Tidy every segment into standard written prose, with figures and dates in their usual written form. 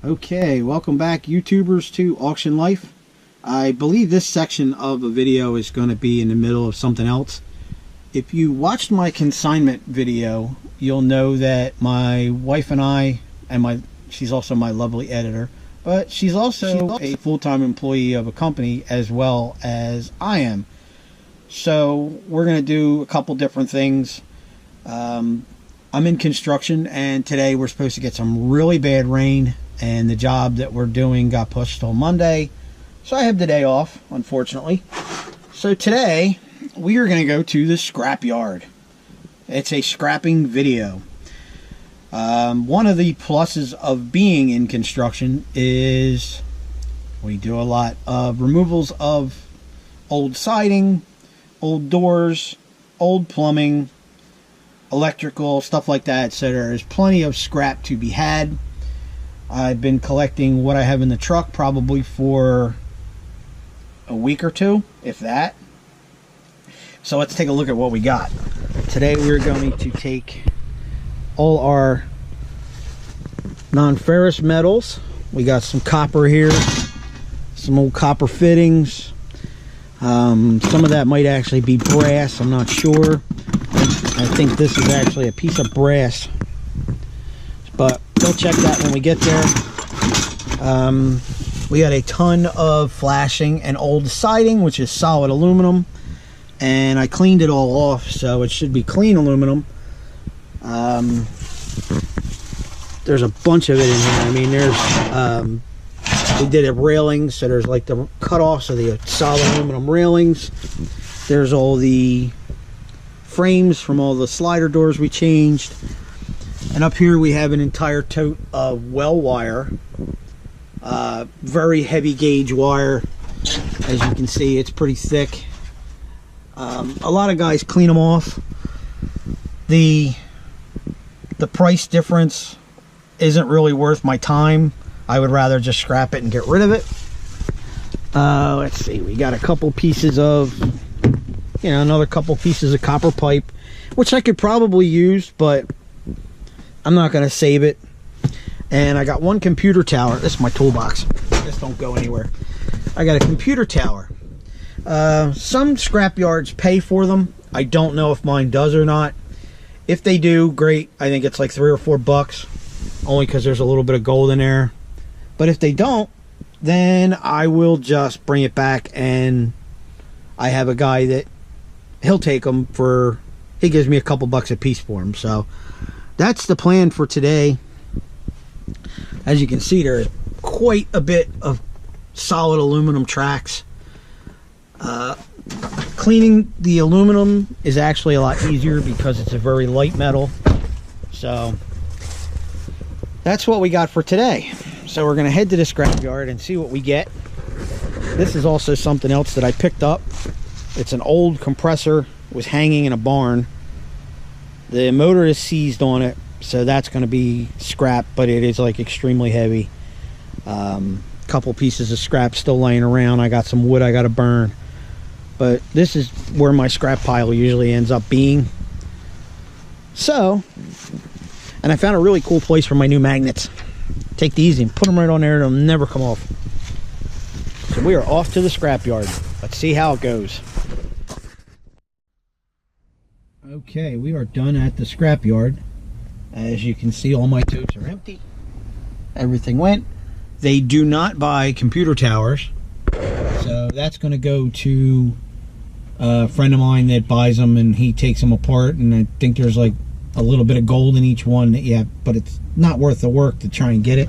Okay, welcome back YouTubers to AuctionLife. I believe this section of the video is going to be in the middle of something else. If you watched my consignment video, you'll know that my wife and I, and she's also my lovely editor, but she's also a full-time employee of a company as well as I am. So we're going to do a couple different things. I'm in construction, and today we're supposed to get some really bad rain, and the job that we're doing got pushed till Monday, so I have the day off, unfortunately. So today we are going to go to the scrap yard. It's a scrapping video. One of the pluses of being in construction is we do a lot of removals of old siding, old doors, old plumbing, electrical, stuff like that. So there's plenty of scrap to be had. I've been collecting what I have in the truck probably for a week or two, if that. So let's take a look at what we got. Today we're going to take all our non-ferrous metals. We got some copper here, some old copper fittings. Some of that might actually be brass, I'm not sure. I think this is actually a piece of brass, but we'll check that when we get there. We got a ton of flashing and old siding, which is solid aluminum, and I cleaned it all off, so it should be clean aluminum. There's a bunch of it in here. I mean, there's we did a railing, so there's like the cut-offs of the solid aluminum railings. There's all the frames from all the slider doors we changed. And up here we have an entire tote of well wire, very heavy gauge wire. As you can see, it's pretty thick. A lot of guys clean them off. The price difference isn't really worth my time. I would rather just scrap it and get rid of it. Let's see, we got a couple pieces of, another couple pieces of copper pipe, which I could probably use, but I'm not going to save it. And I got one computer tower. This is my toolbox. This don't go anywhere. I got a computer tower. Some scrap yards pay for them. I don't know if mine does or not. If they do, great. I think it's like $3 or $4, only because there's a little bit of gold in there. But if they don't, then I will just bring it back, and I have a guy that he'll take them for, he gives me a couple bucks a piece for them. So that's the plan for today. As you can see, there's quite a bit of solid aluminum tracks. Cleaning the aluminum is actually a lot easier because it's a very light metal. So that's what we got for today. So we're going to head to the scrap yard and see what we get. This is also something else that I picked up. It's an old compressor. It was hanging in a barn. The motor is seized on it, so that's going to be scrap, but it is like extremely heavy. Couple pieces of scrap still laying around. I got some wood I got to burn, but this is where my scrap pile usually ends up being. So, and I found a really cool place for my new magnets. Take these and put them right on there. They'll never come off. So we are off to the scrap yard. Let's see how it goes. Okay, we are done at the scrap yard. As you can see, all my totes are empty. Everything went. They do not buy computer towers, so that's going to go to a friend of mine that buys them, and he takes them apart, and I think there's like a little bit of gold in each one. Yeah, but it's not worth the work to try and get it.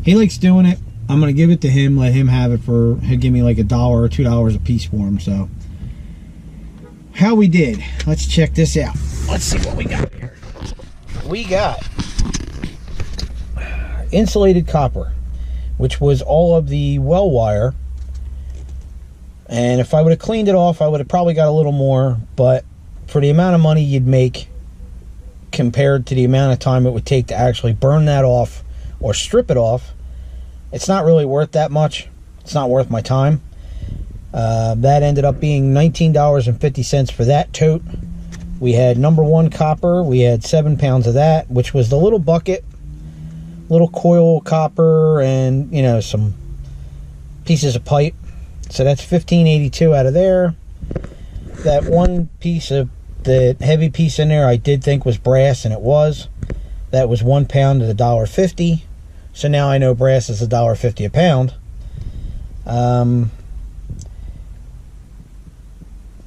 He likes doing it. I'm going to give it to him, let him have it for, he'll give me like $1 or $2 a piece for him. So how we did, let's check this out. Let's see what we got here. We got insulated copper, which was all of the well wire, and if I would have cleaned it off, I would have probably got a little more, but for the amount of money you'd make compared to the amount of time it would take to actually burn that off or strip it off, it's not really worth that much. It's not worth my time. That ended up being $19.50 for that tote. We had #1 copper. We had 7 pounds of that, which was the little bucket little coil copper and, you know, some pieces of pipe. So that's $15.82 out of there. That one piece of the heavy piece in there I did think was brass, and it was. That was 1 pound at $1.50. So now I know brass is $1.50 a pound.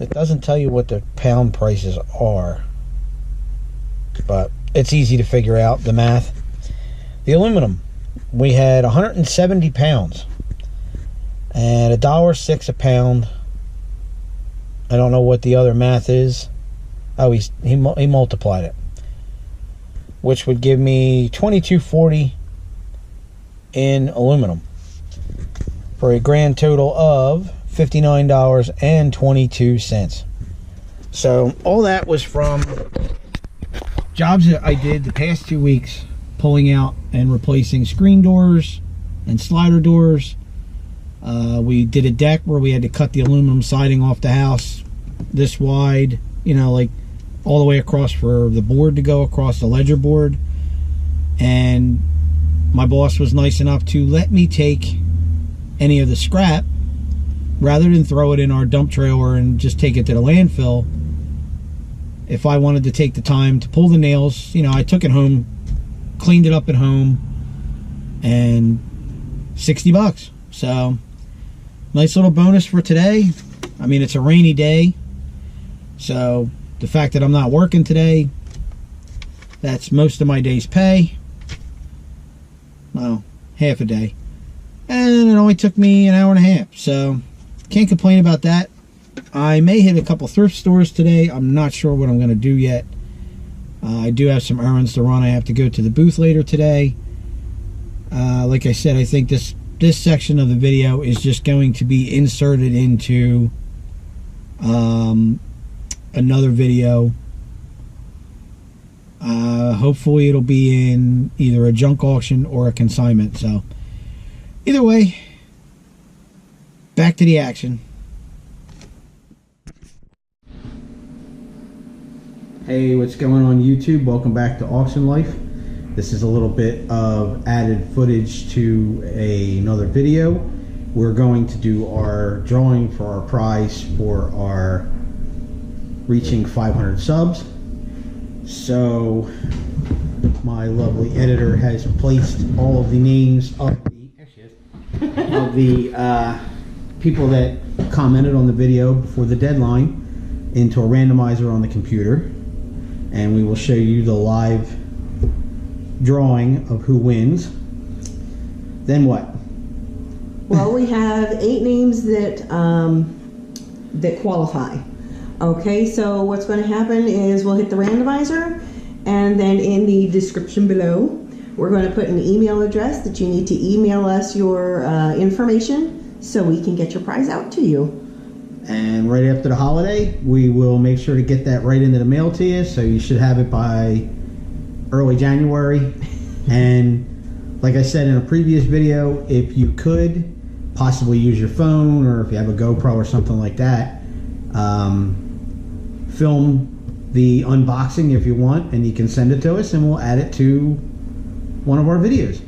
It doesn't tell you what the pound prices are, but it's easy to figure out the math. The aluminum, we had 170 pounds and $1.06 a pound. I don't know what the other math is. Oh, he multiplied it, which would give me $22.40 in aluminum for a grand total of $59.22. So all that was from jobs that I did the past 2 weeks, pulling out and replacing screen doors and slider doors. We did a deck where we had to cut the aluminum siding off the house this wide, you know, like all the way across for the board to go across the ledger board. And my boss was nice enough to let me take any of the scrap rather than throw it in our dump trailer and just take it to the landfill. If I wanted to take the time to pull the nails, you know, I took it home, cleaned it up at home, and $60. So nice little bonus for today. I mean, it's a rainy day, so the fact that I'm not working today, that's most of my day's pay. Well, half a day, and it only took me an hour and a half, so can't complain about that. I may hit a couple thrift stores today. I'm not sure what I'm going to do yet. I do have some errands to run. I have to go to the booth later today. Like I said, I think this section of the video is just going to be inserted into another video. Hopefully it'll be in either a junk auction or a consignment. So either way, back to the action. Hey, what's going on YouTube? Welcome back to AuctionLife. This is a little bit of added footage to another video. We're going to do our drawing for our prize for our reaching 500 subs. So my lovely editor has placed all of the names of the people that commented on the video before the deadline into a randomizer on the computer, and we will show you the live drawing of who wins. Then what? Well, we have 8 names that that qualify. Okay, so what's going to happen is we'll hit the randomizer, and then in the description below we're going to put an email address that you need to email us your information so we can get your prize out to you. And right after the holiday, we will make sure to get that right into the mail to you, so you should have it by early January. And like I said in a previous video, if you could possibly use your phone, or if you have a GoPro or something like that, film the unboxing if you want, and you can send it to us and we'll add it to one of our videos.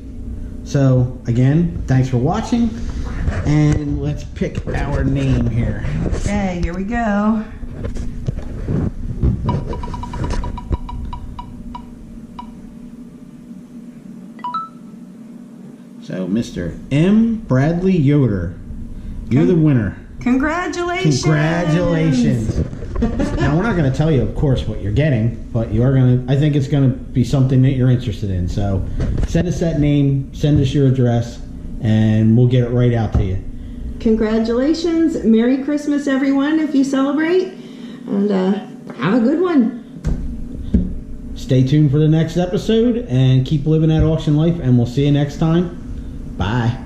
So again, thanks for watching, and let's pick our name here. Okay, here we go. So Mr. M. Bradley Yoder, you're the winner. Congratulations! Congratulations! Now, we're not going to tell you, of course, what you're getting, but you are going to. I think it's going to be something that you're interested in. So send us that name, send us your address, and we'll get it right out to you. Congratulations! Merry Christmas, everyone, if you celebrate, and have a good one. Stay tuned for the next episode, and keep living that auction life, and we'll see you next time. Bye.